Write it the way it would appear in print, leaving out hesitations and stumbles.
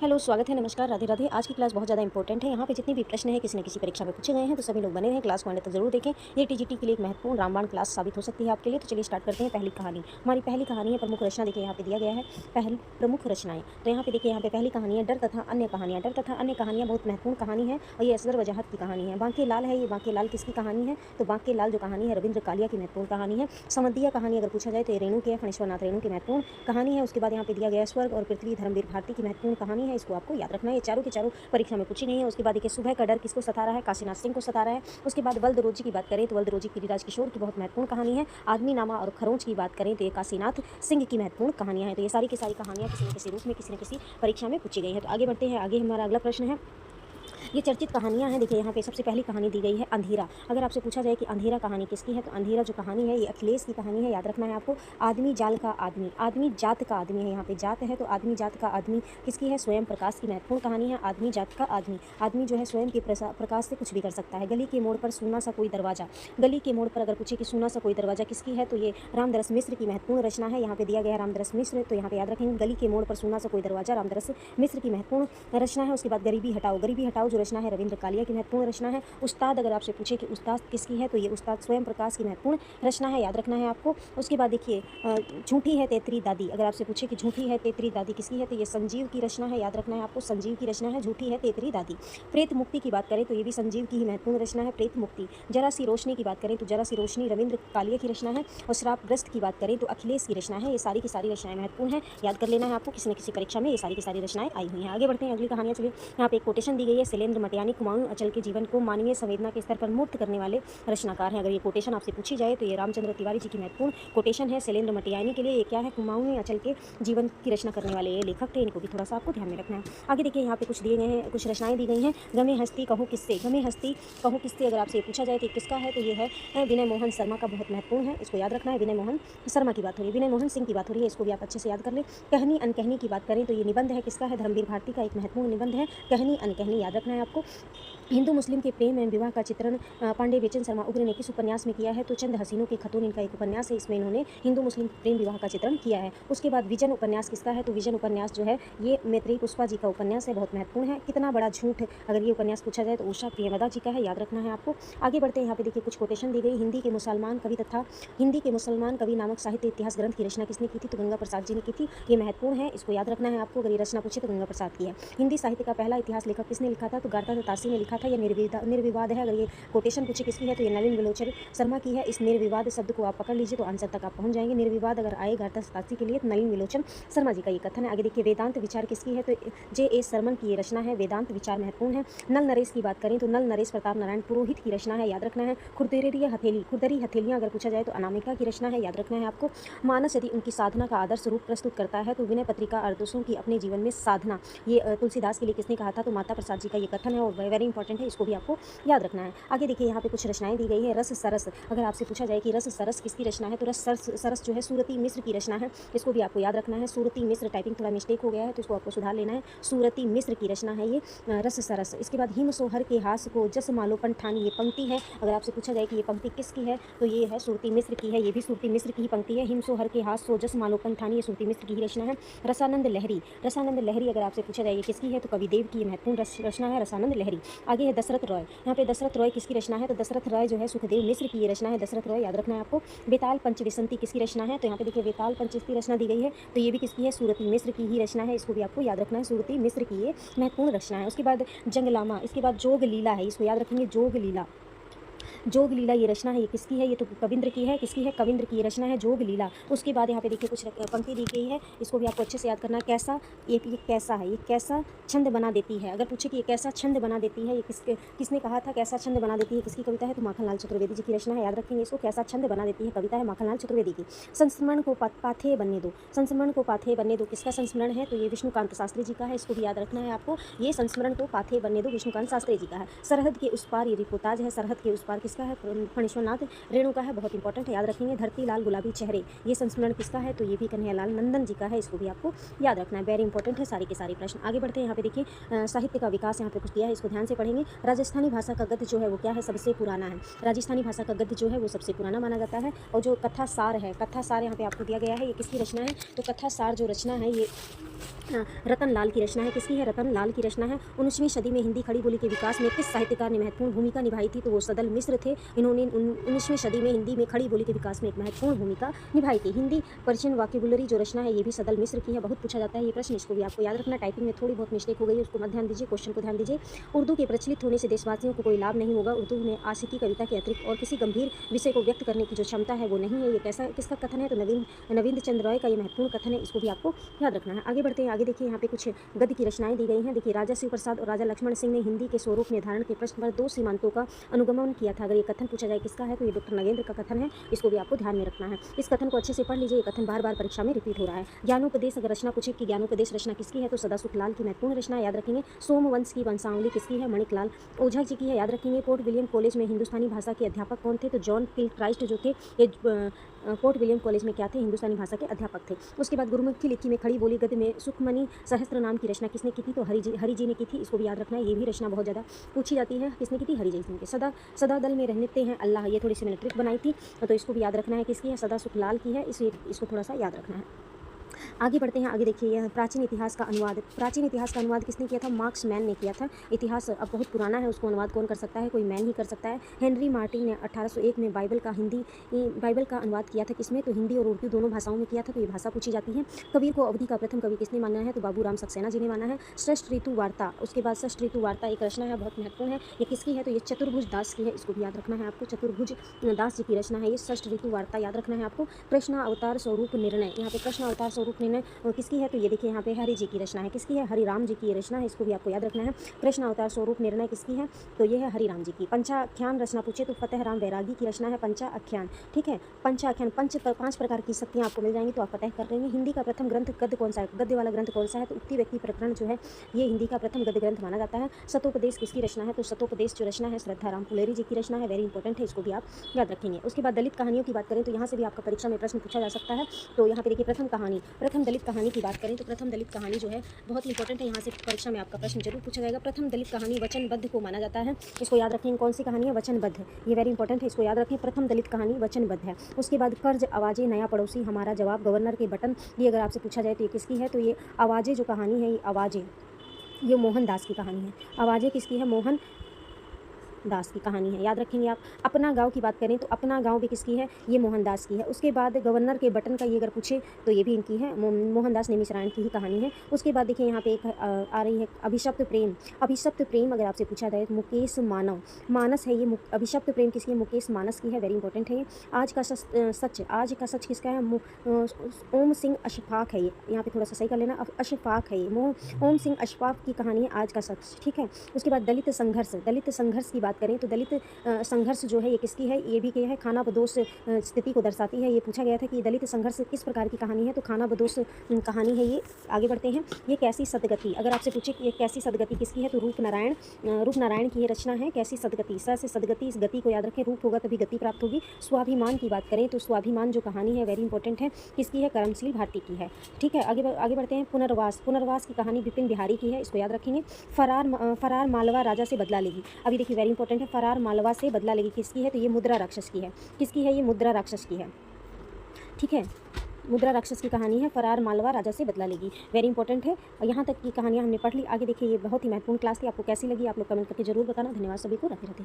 Hello, स्वागत है, नमस्कार, राधे राधे। आज की क्लास बहुत ज़्यादा इंपॉर्टेंट है। यहाँ पे जितने भी प्रश्न हैं किसी न किसी परीक्षा में पूछे गए हैं, तो सभी लोग बने रहें, क्लास को अंत तक जरूर देखें। ये टीजीटी के लिए एक महत्वपूर्ण रामबाण क्लास साबित हो सकती है आपके लिए। तो चलिए स्टार्ट करते हैं। पहली कहानी, हमारी पहली कहानी है प्रमुख रचना। देखिए यहाँ पे दिया गया है पहली प्रमुख रचनाएं। तो यहाँ पे देखिए, यहाँ पे पहली कहानी है डर तथा अन्य कहानियाँ। डर तथा अन्य कहानियाँ बहुत महत्वपूर्ण कहानी है और ये असगर वजाहत की कहानी है। बांके लाल है, ये बांके लाल किसकी कहानी है? तो बांके लाल जो कहानी है रविंद्र कालिया की महत्वपूर्ण कहानी है। समंदिया कहानी अगर पूछा जाए तो ये रेणु की है, फणीश्वरनाथ रेणु की महत्वपूर्ण कहानी है। उसके बाद यहाँ पे दिया गया स्वर्ग और पृथ्वी धर्मवीर भारती की महत्वपूर्ण कहानी है। इसको आपको याद रखना है, ये चारों के चारों परीक्षा में पूछी गई है। उसके बाद देखिए सुबह का डर किसको सता रहा है? काशीनाथ सिंह को सता रहा है। उसके बाद बल्दरोजी की बात करें तो बल्दरोजी गिरिराज किशोर की बहुत महत्वपूर्ण कहानी है। आदमी नामा और खरोंच की बात करें तो ये काशीनाथ सिंह की महत्वपूर्ण कहानियां हैं। तो ये सारी की सारी कहानियां किसी न किसी रूप में किसी न किसी परीक्षा में पूछी गई है। तो आगे बढ़ते हैं। आगे हमारा अगला प्रश्न है, ये चर्चित कहानियां हैं। देखिए यहाँ पे सबसे पहली कहानी दी गई है अंधेरा। अगर आपसे पूछा जाए कि अंधेरा कहानी किसकी है, तो अंधेरा जो कहानी है ये अखिलेश की कहानी है। याद रखना है आपको। आदमी जाल का आदमी, आदमी जात का आदमी है। यहाँ पे जात है तो आदमी जात का आदमी किसकी है? स्वयं प्रकाश की महत्वपूर्ण कहानी है। आदमी जात का आदमी, आदमी जो है स्वयं के प्रकाश से कुछ भी कर सकता है। गली के मोड़ पर सूना सा कोई दरवाजा, गली के मोड़ पर अगर पूछे कि सूना सा कोई दरवाजा किसकी है, तो ये रामदरस मिश्र की महत्वपूर्ण रचना है। यहाँ पे दिया गया रामदरस मिश्र, तो यहाँ पे याद रखेंगे गली के मोड़ पर सूना सा कोई दरवाजा रामदरस मिश्र की महत्वपूर्ण रचना है। उसके बाद गरीबी हटाओ, गरीबी हटाओ जो रचना है रविंद्र कालिया की महत्वपूर्ण रचना है। उस्ताद अगर आपसे पूछे कि उस्ताद किसकी है, तो ये उस्ताद स्वयं प्रकाश की महत्वपूर्ण रचना है। याद रखना है आपको। उसके बाद देखिए झूठी है तेतरी दादी। अगर आपसे पूछे कि झूठी है तेतरी दादी किसकी है, तो ये संजीव की रचना है। याद रखना है आपको, संजीव की रचना है झूठी है तेतरी दादी। प्रेत मुक्ति की बात करें तो ये भी संजीव की ही महत्वपूर्ण रचना है, प्रेत मुक्ति। जरा सी रोशनी की बात करें तो जरा सी रोशनी रविंद्र कालिया की रचना है। और श्रापग्रस्त की बात करें तो अखिलेश की रचना है। ये सारी की सारी रचनाएं महत्वपूर्ण है, याद कर लेना है आपको। किसी न किसी परीक्षा में ये सारी की सारी रचनाएं आई हुई हैं। आगे बढ़ते हैं, अगली कहानियां। चलिए यहाँ पे एक कोटेशन दी गई है, शैलेंद्र मटियानी कुमाऊं अचल के जीवन को मानवीय संवेदना के स्तर पर मूर्त करने वाले रचनाकार हैं। अगर ये कोटेशन आपसे पूछी जाए तो ये रामचंद्र तिवारी जी की महत्वपूर्ण कोटेशन है। शैलेंद्र मटियानी के लिए ये क्या है? कुमाऊं अचल के जीवन की रचना करने वाले ये लेखक थे। इनको भी थोड़ा सा आपको ध्यान में रखना है। आगे देखिए यहाँ पे कुछ दिए गए हैं, कुछ रचनाएं दी गई हैं। गमे हस्ती कहो किससे, गमे हस्ती कहो किससे अगर आपसे पूछा जाए तो किसका है, तो ये है विनय मोहन शर्मा का, बहुत महत्वपूर्ण है। इसको याद रखना है। विनय मोहन शर्मा की बात हो रही है, विनय मोहन सिंह की बात हो रही है। इसको भी आप अच्छे से याद कर ले। कहनी अनकहनी की बात करें तो ये निबंध है किसका है? धर्मवीर भारती का एक महत्वपूर्ण निबंध है, कहनी अनकहनी। याद रखना है आपको। हिंदू मुस्लिम के प्रेम एवं विवाह का चित्रण पांडे बेचन शर्मा उग्र ने किस उपन्यास में किया है? तो चंद हसीनों के खतून इनका एक उपन्यास है, इसमें इन्होंने हिंदू मुस्लिम प्रेम विवाह का चित्रण किया है। उसके बाद विजन उपन्यास किसका है? तो विजन उपन्यास जो है ये मैत्रेयी पुष्पा जी का उपन्यास है, बहुत महत्वपूर्ण है। कितना बड़ा झूठ अगर ये उपन्यास पूछा जाए तो उषा प्रियमदा जी का है। याद रखना है आपको। आगे बढ़ते हैं। यहाँ पे देखिए कुछ कोटेशन दी गई। हिंदी के मुसलमान कवि तथा हिंदी के मुसलमान कवि नामक साहित्य इतिहास ग्रंथ की रचना किसने की थी? तो गंगा प्रसाद जी ने की थी। ये महत्वपूर्ण है, इसको याद रखना है आपको। अगर ये रचना पूछे तो गंगा प्रसाद की है। हिंदी साहित्य का पहला इतिहास लेखक किसने लिखा था? तो गार्ता तासी ने लिखा था। यह निर्विवाद है। अगर ये कोटेशन पूछे किसकी है तो ये नलिन विलोचन शर्मा की है। इस निर्विवाद शब्द को आप पकड़ लीजिए तो आंसर तक आप पहुंच जाएंगे। निर्विवाद अगर आए गार्ता तासी के लिए तो नलिन विलोचन शर्मा जी का ये कथन है। आगे देखिए वेदांत विचार किसकी है? तो J.A. शर्मन की ये रचना है, वेदांत विचार महत्वपूर्ण है। नल नरेश की बात करें तो नल नरेश प्रताप नारायण पुरोहित की रचना है। याद रखना है। खुरदरी हथेली, खुरदरी हथेलियां अगर पूछा जाए तो अनामिका की रचना है। याद रखना है आपको। मानस यदि उनकी साधना का आदर्श रूप प्रस्तुत करता है तो विनय पत्रिका अर्दोसों की अपने जीवन में साधना, ये तुलसीदास के लिए किसने कहा था? तो माता प्रसाद जी का ये कथन है और वेरी इंपॉर्टेंट है, इसको भी आपको याद रखना है। आगे देखिए यहाँ पे कुछ रचनाएं दी गई है। रस सरस, अगर आपसे पूछा जाए कि रस सरस किसकी रचना है, तो रस सरस जो है सूरती मिश्र की रचना है। इसको भी आपको याद रखना है। सूरती मिश्र, टाइपिंग थोड़ा मिस्टेक हो गया है तो इसको आपको सुधार लेना है। सूरती मिश्र की रचना है ये रस सरस। इसके बाद हिम सोहर के हास को जस मालोपन ठानी, ये पंक्ति है। अगर आपसे पूछा जाए कि ये पंक्ति किसकी है, तो ये है सूरती मिश्र की है। ये भी सूरती मिश्र की ही पंक्ति है। हिम सोहर के हास को जस मालोपन ठानी, ये सूरती मिश्र की ही रचना है। रसानंद लहरी, रसानंद लहरी अगर आपसे पूछा जाए ये किसकी है, तो कविदेव की महत्वपूर्ण रचना है रसानंद लहरी। आगे है दशरथ रॉय। यहाँ पे दशरथ रॉय किसकी रचना है? तो दशरथ रॉय जो है सुखदेव मिश्र की ये रचना है। दशरथ रॉय याद रखना है आपको। बेताल पंचविसंती किसकी रचना है? तो यहाँ पे देखिए बेताल पंचविसंती रचना दी गई है, तो ये भी किसकी है? सूरती मिश्र की ही रचना है। इसको भी आपको याद रखना है। सूरती मिश्र की ये महत्वपूर्ण रचना है। उसके बाद जंगलामा, इसके बाद जोग लीला है, इसको याद रखेंगे। जोग लीला, जोग लीला ये रचना है, ये किसकी है? ये तो कविंद्र की है। किसकी है? कविंद्र की रचना है जोग लीला। उसके बाद यहाँ पे देखिए कुछ पंक्ति दी गई है, इसको भी आपको अच्छे से याद करना है। कैसा, ये कैसा है? ये कैसा छंद बना देती है। अगर पूछे कि ये कैसा छंद बना देती है, ये किसने कहा था कैसा छंद बना देती है? किसकी कविता है? तो माखनलाल चतुर्वेदी जी की रचना है। याद रखेंगे इसको। कैसा छंद बना देती है कविता है माखनलाल चतुर्वेदी की। संस्मरण को पाथेय बनने दो, संस्मरण को पाथेय बनने दो किसका संस्मरण है? तो ये विष्णुकांत शास्त्री जी का है। इसको भी याद रखना है आपको। ये संस्मरण को पाथेय बनने दो विष्णुकांत शास्त्री जी का है। सरहद के उस पार, ये रिपोर्टाज है। सरहद के उस पार किसका है? फणीश्वरनाथ रेणु का है, बहुत इंपॉर्टेंट है, याद रखेंगे। धरती लाल गुलाबी चेहरे, ये संस्मरण किसका है? तो ये भी कन्हैयालाल नंदन जी का है। इसको भी आपको याद रखना है, वेरी इंपॉर्टेंट है सारी के सारे प्रश्न। आगे बढ़ते हैं। यहाँ पे देखिए साहित्य का विकास यहाँ पे कुछ दिया है, इसको ध्यान से पढ़ेंगे। राजस्थानी भाषा का गद्य जो है वो क्या है? सबसे पुराना है। राजस्थानी भाषा का गद्य जो है वो सबसे पुराना माना जाता है। और जो कथा सार है, कथा सार यहाँ पे आपको दिया गया है, ये किसकी रचना है? तो कथा सार जो रचना है ये रतन लाल की रचना है। किसकी है? रतन लाल की रचना है। 19वीं सदी में हिंदी खड़ी बोली के विकास में किस साहित्यकार ने महत्वपूर्ण भूमिका निभाई थी? तो वो सदल मिश्र थे। इन्होंने 19वीं सदी में हिंदी में खड़ी बोली के विकास में एक महत्वपूर्ण भूमिका निभाई थी। हिंदी पर्शियन वोकैबुलरी जो रचना है ये भी सदल मिश्र की है। बहुत पूछा जाता है ये प्रश्न, इसको भी आपको याद रखना। टाइपिंग में थोड़ी बहुत मिस्टेक हो गई है, उसको मत ध्यान दीजिए, क्वेश्चन को ध्यान दीजिए। उर्दू के प्रचलित होने से देशवासियों को कोई लाभ नहीं होगा। उर्दू में आशिकी कविता के अतिरिक्त और किसी गंभीर विषय को व्यक्त करने की जो क्षमता है वो नहीं है। ये कैसा किसका कथन है? तो नवीन चंद्र रॉय का ये महत्वपूर्ण कथन है, इसको भी आपको याद रखना है। आगे बढ़ते हैं, आगे देखिए यहाँ पे कुछ गद्य की रचनाएं दी गई हैं। देखिए, राजा शिव प्रसाद और राजा लक्ष्मण सिंह ने हिंदी के स्वरूप निर्धारण के प्रश्न पर 2 सीमांतों का अनुगमन किया था। अगर ये कथन पूछा जाए किसका है तो ये डॉक्टर नगेंद्र का कथन है, इसको भी आपको ध्यान में रखना है। इस कथन को अच्छे से पढ़ लीजिए, ये कथन बार बार परीक्षा में रिपीट हो रहा है। ज्ञानोपदेश अगर रचना पूछे कि ज्ञानोपदेश रचना किसकी है तो सदासुख लाल की महत्वपूर्ण रचना याद रखेंगे। सोमवंश की वंशावली किसकी है? मणिक लाल ओझा जी की है, याद रखेंगे। पोर्ट विलियम कॉलेज में हिंदुस्तानी भाषा के अध्यापक कौन थे? तो जॉन किलक्राइस्ट जो थे ये पोर्ट विलियम कॉलेज में क्या थे? हिंदुस्तानी भाषा के अध्यापक थे। उसके बाद गुरुमुखी लिखी में खड़ी बोली गद्य में सुखमणि सहस्त्र नाम की रचना किसने की थी? तो हरि जी ने की थी, इसको भी याद रखना है। ये भी रचना बहुत ज़्यादा पूछी जाती है, किसने की थी? हरि जी ने की। सदा दल में रहते हैं अल्लाह, ये थोड़ी सी मैंने ट्रिक बनाई थी, तो इसको भी याद रखना है। किसकी है? सदा सुख लाल की है, इसको थोड़ा सा याद रखना है। आगे बढ़ते हैं, आगे देखिए यह प्राचीन इतिहास का अनुवाद। प्राचीन इतिहास का अनुवाद किसने किया था? मार्क्स मैन ने किया था। इतिहास अब बहुत पुराना है, उसको अनुवाद कौन कर सकता है? कोई मैन ही कर सकता है। हेनरी मार्टिन ने 1801 में बाइबल का अनुवाद किया था। किसमें? तो हिंदी और उर्दू दोनों भाषाओं में किया था, तो ये भाषा पूछी जाती है। कबीर को अवधि का प्रथम कवि किसने माना है? तो बाबूराम सक्सेना जी ने माना है। षष्ठ ऋतु वार्ता, उसके बाद षष्ठ ऋतु वार्ता एक रचना है, बहुत महत्वपूर्ण है। ये किसकी है? तो ये चतुर्भुज दास की है, इसको भी याद रखना है आपको। चतुर्भुज दास जी की रचना है ये षष्ठ ऋतु वार्ता, याद रखना है आपको। कृष्ण अवतार स्वरूप निर्णय, यहाँ पे कृष्ण अवतार स्वरूप निर्णय किसकी है? तो ये देखिए यहाँ पे हरि जी की रचना है। किसकी है? हरिराम जी की रचना है, इसको भी आपको याद रखना है। कृष्ण अवतार स्वरूप निर्णय किसकी है? तो ये है हरिराम जी की। पंचाख्यान रचना पूछे तो फतेह राम बैरागी की रचना है पंचाख्यान, ठीक है। पंचाख्यान 5 प्रकार की शक्तियाँ आपको मिल जाएंगी, तो आप फतेह कर लेंगे। हिंदी का प्रथम ग्रंथ गद्य कौन सा है? गद्य वाला ग्रंथ कौन सा है? तो उक्ति व्यक्ति प्रकरण जो है ये हिंदी का प्रथम गद्य ग्रंथ माना जाता है। सतोपदेश किसकी रचना है? तो सतोपदेश जो रचना है श्रद्धाराम फुलेरी जी की रचना है, वेरी इंपॉर्टेंट है, इसको भी आप याद रखेंगे। उसके बाद दलित कहानियों की बात करें तो यहाँ से भी आपका परीक्षा में प्रश्न पूछा जा सकता है। तो यहाँ पे देखिए प्रथम दलित कहानी की बात करें तो प्रथम दलित कहानी जो है बहुत इंपॉर्टेंट है, यहाँ से परीक्षा में आपका प्रश्न जरूर पूछा जाएगा। प्रथम दलित कहानी वचनबद्ध को माना जाता है, इसको याद रखेंगे। कौन सी कहानी है? वचनबद्ध, ये वेरी इंपॉर्टेंट है, इसको याद रखें। प्रथम दलित कहानी वचनबद्ध है। उसके बाद कर्ज, आवाज़ें, नया पड़ोसी, हमारा जवाब, गवर्नर के बटन, ये अगर आपसे पूछा जाए तो ये किसकी है? तो ये आवाज़ें जो कहानी है, ये आवाज़ें ये मोहन दास की कहानी है। आवाज़ें किसकी है? मोहन दास की कहानी है, याद रखेंगे आप। अपना गांव की बात करें तो अपना गांव भी किसकी है? ये मोहनदास की है। उसके बाद गवर्नर के बटन का ये अगर पूछे तो ये भी इनकी है, मोहनदास नेमिशरायण की ही कहानी है। उसके बाद देखिए यहाँ पे एक आ रही है अभिशप्त प्रेम। अभिशप्त प्रेम अगर आपसे पूछा जाए तो मुकेश मानस है ये। अभिशप्त प्रेम किसकी है? मुकेश मानस की है, वेरी इंपॉर्टेंट है ये। आज का सच किसका है? ओम सिंह अशफाक है ये, यहाँ पे थोड़ा सा सही कर लेना, अशफाक है ये। ओम सिंह अशफाक की कहानी है आज का सच, ठीक है। उसके बाद दलित संघर्ष की बात करें तो दलित संघर्ष जो है ये किसकी है? ये भी क्या है? खाना बदोश स्थिति को दर्शाती है। ये पूछा गया था कि दलित संघर्ष किस प्रकार की कहानी है, तो खाना बदोश कहानी है ये। आगे बढ़ते हैं, ये कैसी सदगति, अगर आपसे पूछे कि ये कैसी सदगति किसकी है? तो रूप नारायण की ये रचना है। कैसी सदगति, स से सदगति, इस गति को याद रखें, रूप होगा तभी गति प्राप्त होगी। स्वाभिमान की बात करें तो स्वाभिमान जो कहानी है वेरी इंपॉर्टेंट है, किसकी है? करमशील भारती की है, ठीक है। आगे बढ़ते हैं, पुनर्वास की कहानी विपिन बिहारी की है, इसको याद रखेंगे। फरार मालवा राजा से बदला लेगी, अभी देखिए वेरी इंपॉर्टेंट है, फरार मालवा से बदला लेगी किसकी है? तो ये मुद्रा राक्षस की है। किसकी है? ये मुद्रा राक्षस की है, ठीक है। मुद्रा राक्षस की कहानी है, फरार मालवा राजा से बदला लेगी, वेरी इंपॉर्टेंट है। यहाँ तक की कहानियाँ हमने पढ़ ली। आगे देखिए ये बहुत ही महत्वपूर्ण क्लास थी, आपको कैसी लगी आप लोग कमेंट करके जरूर बताना। धन्यवाद सभी को, राधे राधे।